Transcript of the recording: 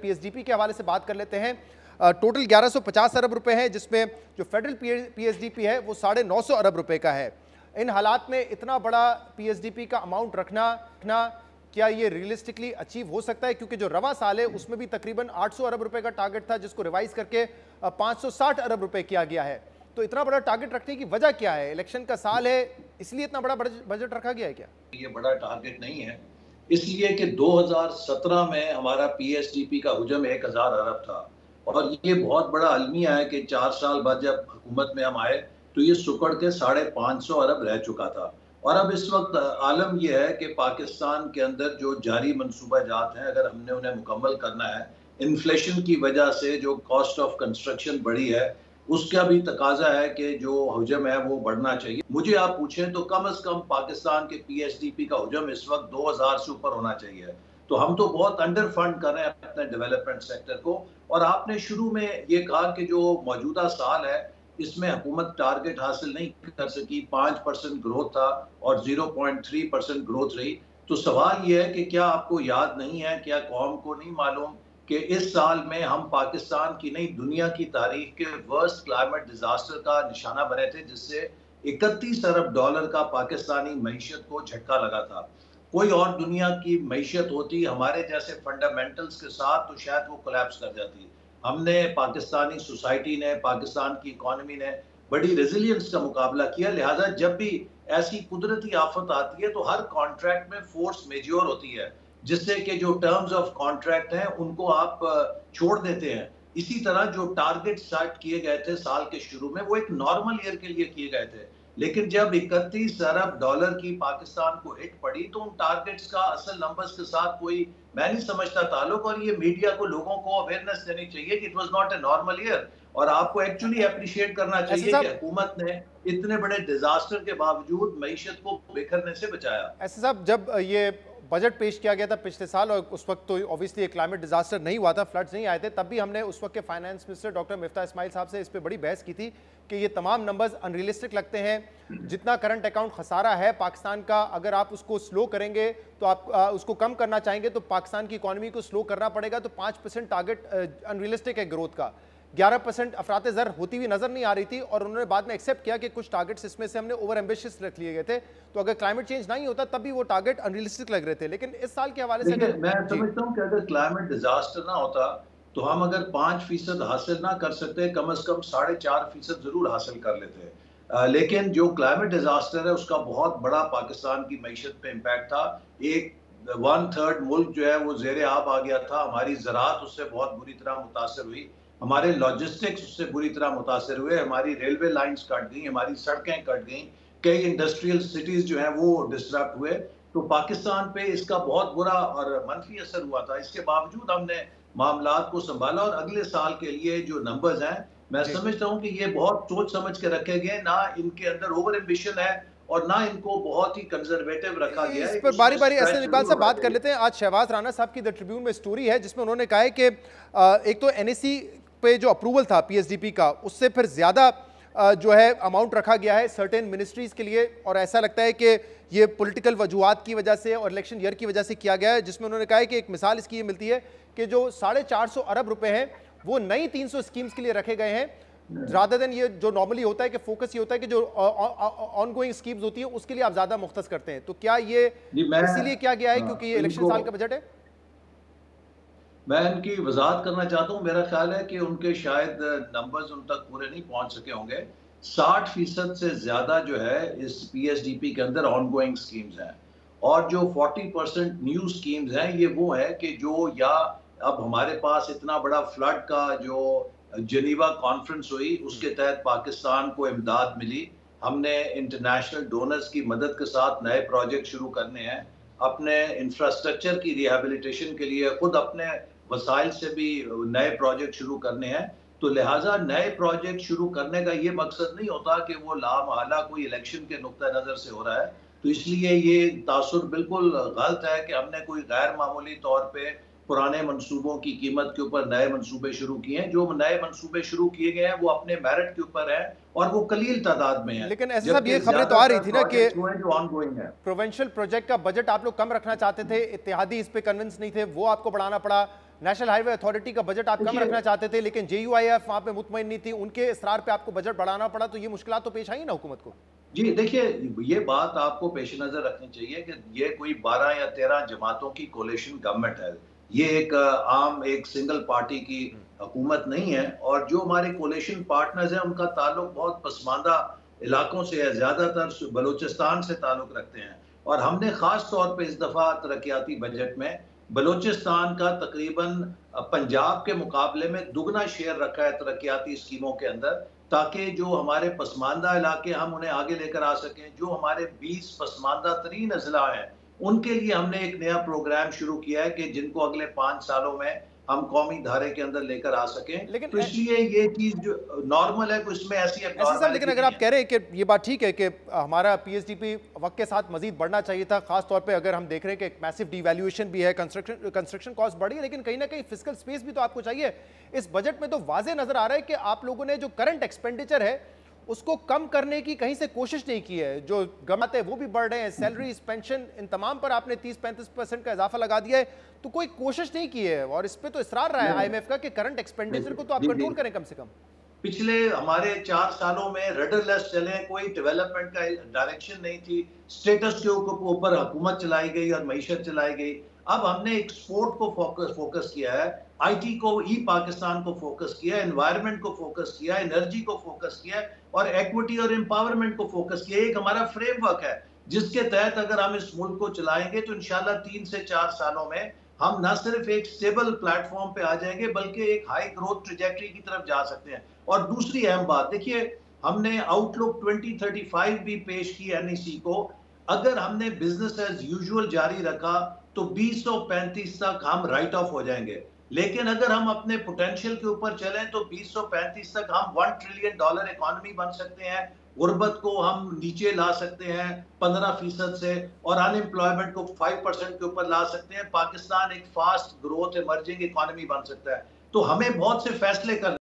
PSDP के हवाले से बात कर लेते हैं। टोटल 1150 अरब रुपए है, जिसमें जो फेडरल पीएसडीपी है वो 950 अरब रुपए का है। इन हालात में इतना बड़ा पीएसडीपी का अमाउंट रखना क्या ये रियलिस्टिकली अचीव हो सकता है? क्योंकि जो रवा साल है उसमें भी तकरीबन 800 अरब रुपए का टारगेट था, जिसको रिवाइज करके 560 अरब रुपए किया गया है। तो इतना बड़ा टारगेट रखने की वजह क्या है? इलेक्शन का साल है, इसलिए इतना बड़ा बजट रखा गया है क्या? ये बड़ा टारगेट नहीं है, इसलिए कि 2017 में हमारा पीएसडीपी का हुजम 1000 अरब था और ये बहुत बड़ा अलमिया है कि 4 साल बाद जब हुकूमत में हम आए तो ये सुकड़ के 550 अरब रह चुका था। और अब इस वक्त आलम यह है कि पाकिस्तान के अंदर जो जारी मनसूबा जात हैं, अगर हमने उन्हें मुकम्मल करना है, इन्फ्लेशन की वजह से जो कॉस्ट ऑफ कंस्ट्रक्शन बढ़ी है उसका भी तकाजा है कि जो हुजम है वो बढ़ना चाहिए। मुझे आप पूछें तो कम से कम पाकिस्तान के पीएसडीपी का हुजम इस वक्त 2000 से ऊपर होना चाहिए। तो हम तो बहुत अंडर फंड कर रहे हैं अपने डेवलपमेंट सेक्टर को। और आपने शुरू में ये कहा कि जो मौजूदा साल है इसमें हुकूमत टारगेट हासिल नहीं कर सकी, 5% ग्रोथ था और 0.3% ग्रोथ रही। तो सवाल ये है कि क्या आपको याद नहीं है, क्या कौम को नहीं मालूम कि इस साल में हम पाकिस्तान की नहीं दुनिया की तारीख के वर्स्ट क्लाइमेट डिजास्टर का निशाना बने थे, जिससे 31 अरब डॉलर का पाकिस्तानी मईशत को झटका लगा था। कोई और दुनिया की मईशत होती हमारे जैसे फंडामेंटल्स के साथ तो शायद वो कोलैप्स कर जाती। हमने पाकिस्तानी सोसाइटी ने, पाकिस्तान की इकॉनमी ने बड़ी रेजिलियंस का मुकाबला किया। लिहाजा जब भी ऐसी कुदरती आफत आती है तो हर कॉन्ट्रैक्ट में फोर्स मेजोर होती है, जिससे कि जो टर्म्स ऑफ कॉन्ट्रैक्ट हैं उनको आप छोड़ देते हैं। इसी तरह जो टारगेट सेट किए गए थे साल के शुरू में वो एक नॉर्मल ईयर के लिए किए गए थे, लेकिन जब 31 अरब डॉलर की पाकिस्तान को हिट पड़ी तो उन टारगेट्स का असल नंबर्स के साथ कोई मैं नहीं समझता ताल्लुक। और ये मीडिया को, लोगों को अवेयरनेस देनी चाहिए कि it was not a normal year. और आपको एक्चुअली अप्रिशिएट करना चाहिए कि हुकूमत ने इतने बड़े डिजास्टर के बावजूद मईशत को बिखरने से बचाया। ऐसे साहब, जब ये बजट पेश किया गया था पिछले साल और उस वक्त तो ऑब्वियसली क्लाइमेट डिजास्टर नहीं हुआ था, फ्लड्स नहीं आए थे, तब भी हमने उस वक्त के finance minister doctor Miftah Ismail साहब से इस पे बड़ी बहस की थी कि ये तमाम नंबर्स अनरियलिस्टिक लगते हैं। जितना करंट अकाउंट खसारा है पाकिस्तान का, अगर आप उसको स्लो करेंगे तो आप उसको कम करना चाहेंगे तो पाकिस्तान की इकॉनमी को स्लो करना पड़ेगा। तो 5% टारगेट अनरियलिस्टिक है ग्रोथ का। 11% अफराते ज़र होती हुई नजर नहीं आ रही थी और उन्होंने बाद में एक्सेप्ट किया कि कुछ टारगेट्स इसमें से हमने ओवर एम्बिशियस रख लिए गए थे। तो अगर क्लाइमेट चेंज नहीं होता तब भी वो टारगेट अनरियलिस्टिक लग रहे थे। लेकिन इस साल के हवाले से मैं समझता हूँ कि अगर क्लाइमेट डिजास्टर ना होता तो हम अगर 5% हासिल ना कर सकते, कम से कम 4.5% जरूर हासिल कर लेते। लेकिन जो क्लाइमेट डिजास्टर है उसका बहुत बड़ा पाकिस्तान की मईशत पे इम्पैक्ट था। एक 1/3 मुल्क जो है वो जेर आब आ गया था। हमारी ज़राअत उससे बहुत बुरी तरह मुतासर हुई, हमारे लॉजिस्टिक्स उससे बुरी तरह मुतासर हुए, हमारी रेलवे लाइंस कट गई, हमारी सड़कें कट गई, कई इंडस्ट्रियल सिटीज जो हैं वो डिस्टर्ब हुए। तो पाकिस्तान पे इसका बहुत बुरा और मनफी असर हुआ था। इसके बावजूद हमने मामलात को संभाला और अगले साल के लिए जो नंबर्स हैं मैं समझता हूँ कि ये बहुत सोच समझ के रखे गए, ना इनके अंदर ओवर एम्बिशन है और ना इनको बहुत ही कंजर्वेटिव रखा गया है। इस पर बारी बारी असद इकबाल साहब बात कर लेते हैं। आज शहबाज राना साहब की द ट्रिब्यून में स्टोरी है जिसमें उन्होंने कहा है कि एक तो एनएसी पे जो अप्रूवल था पीएसडीपी का, उससे फिर ज्यादा जो है अमाउंट रखा गया है सर्टेन मिनिस्ट्रीज के लिए, और ऐसा लगता है कि ये पॉलिटिकल वजूहात की वजह से और इलेक्शन ईयर की वजह से किया गया है। जिसमें उन्होंने कहा है कि एक मिसाल इसकी ये मिलती है कि जो 450 अरब रुपए हैं वो नई 300 स्कीम्स के लिए रखे गए हैं, रादर देन ये जो नॉर्मली होता है कि फोकस ये होता है कि जो ऑन गोइंग स्कीम्स होती है उसके लिए आप ज्यादा मुख्तस करते हैं। तो क्या ये इसीलिए किया गया है क्योंकि ये इलेक्शन साल का बजट है? मैं इनकी वजाहत करना चाहता हूँ। मेरा ख्याल है कि उनके शायद नंबर्स उन तक पूरे नहीं पहुंच सके होंगे। 60% से ज्यादा जो है इस पीएसडीपी के अंदर ऑनगोइंग स्कीम्स हैं और जो 40% न्यू स्कीम्स हैं ये वो है कि जो या अब हमारे पास इतना बड़ा फ्लड का जो जेनीवा कॉन्फ्रेंस हुई उसके तहत पाकिस्तान को इमदाद मिली। हमने इंटरनेशनल डोनर्स की मदद के साथ नए प्रोजेक्ट शुरू करने हैं, अपने इंफ्रास्ट्रक्चर की रिहेबिलिटेशन के लिए खुद अपने वसाइल से भी नए प्रोजेक्ट शुरू करने हैं। तो लिहाजा नए प्रोजेक्ट शुरू करने का ये मकसद नहीं होता कि वो लामहला कोई इलेक्शन के नुक्ता नज़र से हो रहा है। तो इसलिए ये तासुर बिल्कुल गलत है कि हमने कोई गैर मामूली तौर पे पुराने मंसूबों की कीमत के ऊपर नए मंसूबे शुरू किए हैं। जो नए मंसूबे शुरू किए गए हैं वो अपने मेरिट के ऊपर है और वो कलील तादाद में है। लेकिन ऐसे सब ये खबरें तो आ रही थी ना कि जो ऑनगोइंग है प्रोविंशियल प्रोजेक्ट का बजट आप लोग कम रखना चाहते थे, इत्तेहादी इस पे कन्विंस नहीं थे, वो आपको बढ़ाना पड़ा। नेशनल हाईवे अथॉरिटी का बजट आप कम रखना चाहते थे, लेकिन JUIF वहां पे मुतमईन नहीं थी, उनके इसरार पे आपको बजट बढ़ाना पड़ा, तो ये मुश्किलात तो पेश आई ना हुकूमत को। जी देखिए, ये बात आपको पेश नजर रखनी चाहिए कि ये कोई 12 या 13 जमातों की कोलिशन गवर्नमेंट है। ये एक आम एक सिंगल पार्टी की हुकूमत नहीं है, और जो हमारे कोलिशन पार्टनर्स हैं उनका ताल्लुक बहुत पसमानदा इलाकों से है, ज्यादातर बलूचिस्तान से ताल्लुक रखते हैं। और हमने खास तौर पे इस दफा तरक्याती बजट में बलूचिस्तान का तकरीबन पंजाब के मुकाबले में दुगना शेयर रखा है तरक्याती स्कीमों के अंदर, ताकि जो हमारे पसमानदा इलाके हम उन्हें आगे लेकर आ सकें। जो हमारे 20 पसमानदा तरीन अजला हैं उनके लिए हमने एक नया प्रोग्राम शुरू किया है कि जिनको अगले 5 सालों में हम कौमी धारे के अंदर लेकर आ सकें। लेकिन तो इसलिए ये चीज जो नॉर्मल है, इसमें ऐसी साहब, लेकिन अगर आप कह रहे हैं कि ये बात ठीक है कि हमारा PSDP वक्त के साथ मजीद बढ़ना चाहिए था, खास तौर पे अगर हम देख रहे हैं कि एक मैसिव डिवैल्यूएशन भी है, कंस्ट्रक्शन कॉस्ट बढ़ी है, लेकिन कहीं ना कहीं फिस्कल स्पेस भी तो आपको चाहिए। इस बजट में तो वाजे नजर आ रहा है कि आप लोगों ने जो करंट एक्सपेंडिचर है उसको कम करने की कहीं से कोशिश नहीं की है, जो गमाते हैं वो भी बढ़ रहे हैं, सैलरीज, पेंशन, इन तमाम पर आपने 30-35% का इजाफा लगा दिया है, तो कोई कोशिश नहीं की है। और इस पे तो इसरार रहा है IMF का कि करंट एक्सपेंडिचर को तो आप कंट्रोल करें कम से कम। पिछले हमारे 4 सालों में रडरलेस चले, कोई डेवलपमेंट का डायरेक्शन नहीं थी, स्टेटस के ऊपर हुकूमत चलाई गई और मईशत चलाई गई। अब हमने एक्सपोर्ट को फोकस किया है, IT को, पाकिस्तान को फोकस किया, एनवायरनमेंट को फोकस किया, एनर्जी को फोकस किया और इक्विटी और एम्पावरमेंट को फोकस किया। एक हमारा फ्रेमवर्क है जिसके तहत अगर हम इस मुल्क को चलाएंगे तो इंशाल्लाह 3 से 4 सालों में हम ना सिर्फ एक स्टेबल प्लेटफॉर्म पे आ जाएंगे बल्कि एक हाई ग्रोथ ट्रैजेक्टरी की तरफ जा सकते हैं। और दूसरी अहम बात देखिए, हमने आउटलुक 2035 भी पेश की NEC को। अगर हमने बिजनेस एज यूजुअल जारी रखा तो 2035 तक हम राइट ऑफ हो जाएंगे, लेकिन अगर हम अपने पोटेंशियल के ऊपर चलें तो 2035 तक हम $1 ट्रिलियन इकोनॉमी बन सकते हैं, गुर्बत को हम नीचे ला सकते हैं 15% से, और अनएम्प्लॉयमेंट को 5% के ऊपर ला सकते हैं। पाकिस्तान एक फास्ट ग्रोथ इमर्जिंग इकोनॉमी बन सकता है। तो हमें बहुत से फैसले करने